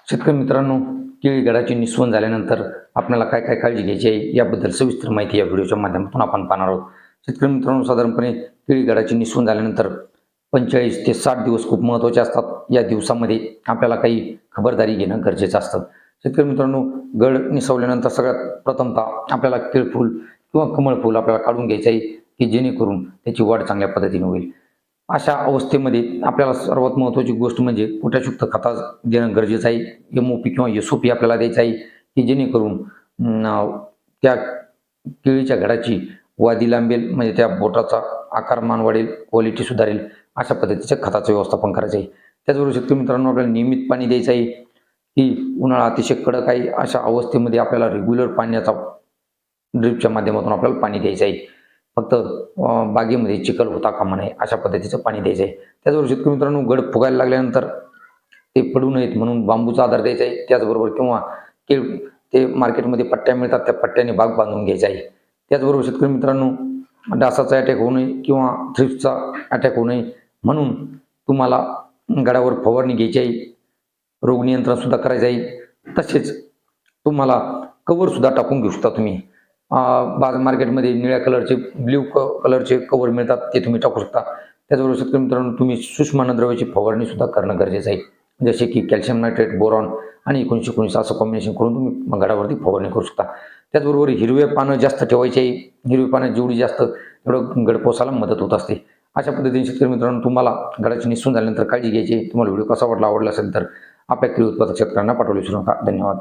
शेतकरी मित्रांनो, केळी घडाची निस्वन झाल्यानंतर आपल्याला काय काय काळजी घ्यायची आहे याबद्दल सविस्तर माहिती या व्हिडिओच्या माध्यमातून आपण पाहणार आहोत. शेतकरी मित्रांनो, साधारणपणे केळी घडाची निस्वन झाल्यानंतर 45 ते 60 दिवस खूप महत्त्वाचे असतात. या दिवसामध्ये आपल्याला काही खबरदारी घेणं गरजेचं असतं. शेतकरी मित्रांनो, घड निसवल्यानंतर सगळ्यात प्रथमतः आपल्याला केळफूल किंवा कमळफूल आपल्याला काढून घ्यायचं आहे, की जेणेकरून त्याची वाढ चांगल्या पद्धतीने होईल. अशा अवस्थेमध्ये आपल्याला सर्वात महत्त्वाची गोष्ट म्हणजे पोटॅशयुक्त खत देणं गरजेचं आहे. एम-ओ-पी किंवा एस-ओ-पी आपल्याला द्यायचं आहे, की जेणेकरून त्या केळीच्या घडाची वादी लांबेल, म्हणजे त्या बोटाचा आकारमान वाढेल, क्वालिटी सुधारेल. अशा पद्धतीचं खताचं व्यवस्थापन करायचं आहे. त्याचबरोबर शेतकरी मित्रांनो, आपल्याला नियमित पाणी द्यायचं आहे, की उन्हाळा अतिशय कडक आहे. अशा अवस्थेमध्ये आपल्याला रेग्युलर पाण्याचा ड्रिपच्या माध्यमातून आपल्याला पाणी द्यायचं आहे. फक्त बागेमध्ये चिखल होता कामा नये अशा पद्धतीचं पाणी द्यायचं आहे. त्याचबरोबर शेतकरी मित्रांनो, घड फुगायला लागल्यानंतर ते पडू नयेत म्हणून बांबूचा आधार द्यायचा आहे. त्याचबरोबर किंवा ते मार्केटमध्ये पट्ट्या मिळतात, त्या पट्ट्याने बाग बांधून घ्यायचा आहे. त्याचबरोबर शेतकरी मित्रांनो, डासाचा अटॅक होऊ नये किंवा थ्रिप्सचा अटॅक होऊ नये म्हणून तुम्हाला घडावर फवारणी घ्यायची आहे. रोग नियंत्रण सुद्धा करायचं आहे. तसेच तुम्हाला कव्हरसुद्धा टाकून घेऊ शकता तुम्ही. मार्केटमध्ये निळ्या कलरचे, ब्ल्यू कलरचे कव्हर मिळतात, ते तुम्ही टाकू शकता. त्याचबरोबर शेतकरी मित्रांनो, तुम्ही सूक्ष्म द्रव्याची फवारणी सुद्धा करणं गरजेचं आहे. जसे की कॅल्शियम नायट्रेट, बोरॉन आणि 19-19 असं कॉम्बिनेशन करून तुम्ही घडावरती फवारणी करू शकता. त्याचबरोबर हिरवे पानं जास्त ठेवायचे आहे. हिरवी पानं जेवढी जास्त तेवढं घड पोसायला मदत होत असते. अशा पद्धतीने शेतकरी मित्रांनो, तुम्हाला घडाची निस्वन झाल्यानंतर काळजी घ्यायची आहे. तुम्हाला व्हिडिओ कसा आवडला असेल तर आपल्या केळी उत्पादक शेतकऱ्यांना पाठवू विसरू नका. धन्यवाद.